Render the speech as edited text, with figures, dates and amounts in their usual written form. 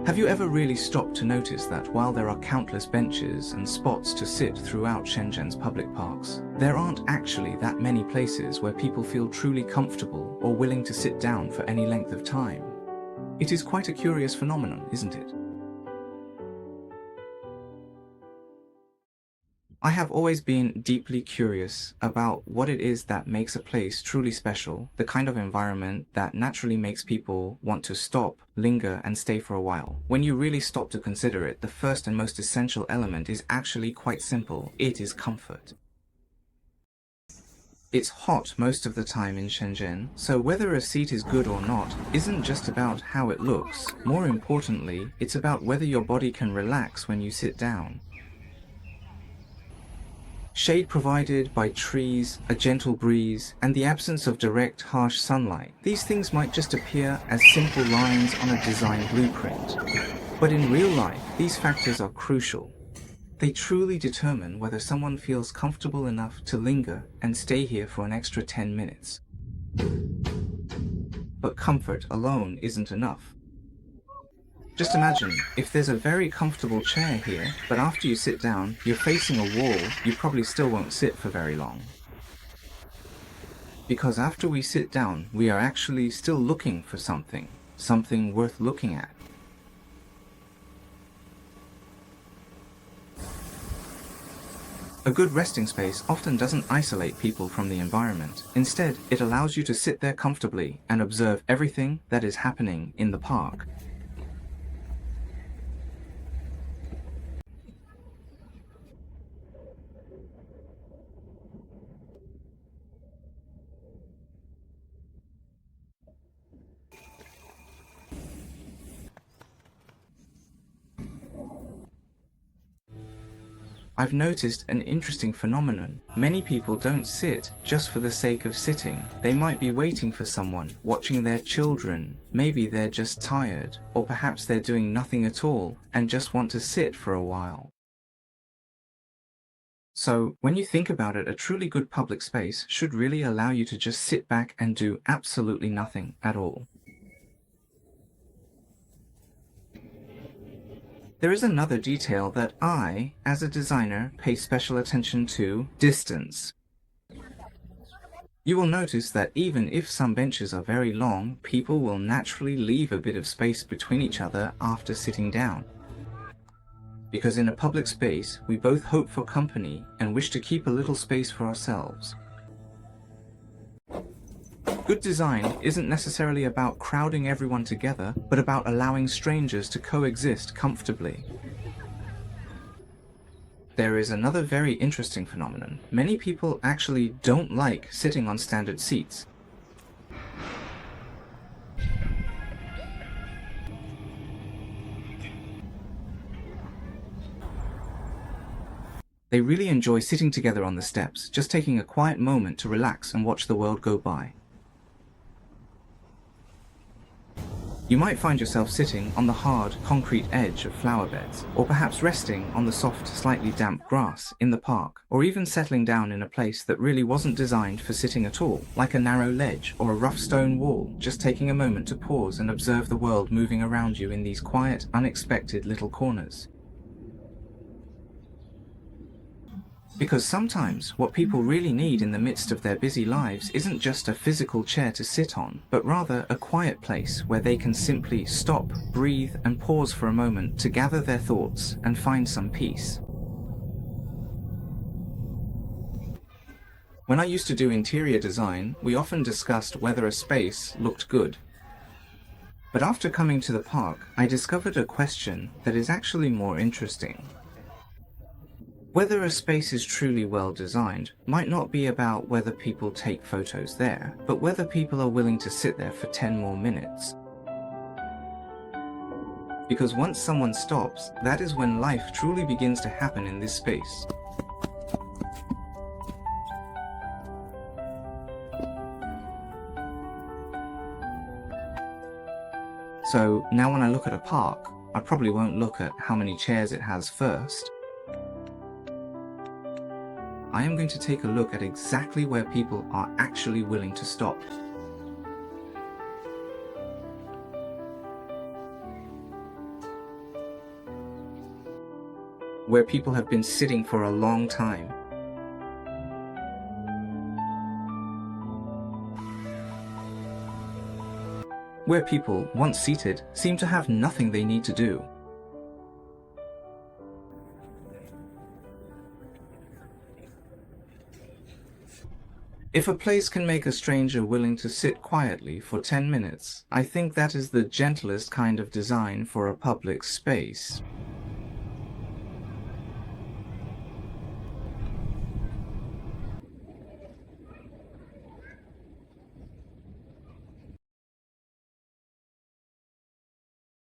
Have you ever really stopped to notice that while there are countless benches and spots to sit throughout Shenzhen's public parks, there aren't actually that many places where people feel truly comfortable or willing to sit down for any length of time? It is quite a curious phenomenon, isn't it? I have always been deeply curious about what it is that makes a place truly special, the kind of environment that naturally makes people want to stop, linger, and stay for a while. When you really stop to consider it, the first and most essential element is actually quite simple. It is comfort. It's hot most of the time in Shenzhen, so whether a seat is good or not isn't just about how it looks. More importantly, it's about whether your body can relax when you sit down. Shade provided by trees, a gentle breeze, and the absence of direct, harsh sunlight. These things might just appear as simple lines on a design blueprint. But in real life, these factors are crucial. They truly determine whether someone feels comfortable enough to linger and stay here for an extra 10 minutes. But comfort alone isn't enough. Just imagine, if there's a very comfortable chair here, but after you sit down, you're facing a wall, you probably still won't sit for very long. Because after we sit down, we are actually still looking for something worth looking at. A good resting space often doesn't isolate people from the environment. Instead, it allows you to sit there comfortably and observe everything that is happening in the park. I've noticed an interesting phenomenon. Many people don't sit just for the sake of sitting. They might be waiting for someone, watching their children. Maybe they're just tired, or perhaps they're doing nothing at all and just want to sit for a while. So, when you think about it, a truly good public space should really allow you to just sit back and do absolutely nothing at all. There is another detail that I, as a designer, pay special attention to: distance. You will notice that even if some benches are very long, people will naturally leave a bit of space between each other after sitting down. Because in a public space, we both hope for company and wish to keep a little space for ourselves. Good design isn't necessarily about crowding everyone together, but about allowing strangers to coexist comfortably. There is another very interesting phenomenon. Many people actually don't like sitting on standard seats. They really enjoy sitting together on the steps, just taking a quiet moment to relax and watch the world go by. You might find yourself sitting on the hard, concrete edge of flower beds, or perhaps resting on the soft, slightly damp grass in the park, or even settling down in a place that really wasn't designed for sitting at all, like a narrow ledge or a rough stone wall, just taking a moment to pause and observe the world moving around you in these quiet, unexpected little corners. Because sometimes what people really need in the midst of their busy lives isn't just a physical chair to sit on, but rather a quiet place where they can simply stop, breathe, and pause for a moment to gather their thoughts and find some peace. When I used to do interior design, we often discussed whether a space looked good. But after coming to the park, I discovered a question that is actually more interesting. Whether a space is truly well designed might not be about whether people take photos there, but whether people are willing to sit there for 10 more minutes. Because once someone stops, that is when life truly begins to happen in this space. So now when I look at a park, I probably won't look at how many chairs it has first. I am going to take a look at exactly where people are actually willing to stop. where people have been sitting for a long time. Where people, once seated, seem to have nothing they need to do. If a place can make a stranger willing to sit quietly for 10 minutes, I think that is the gentlest kind of design for a public space.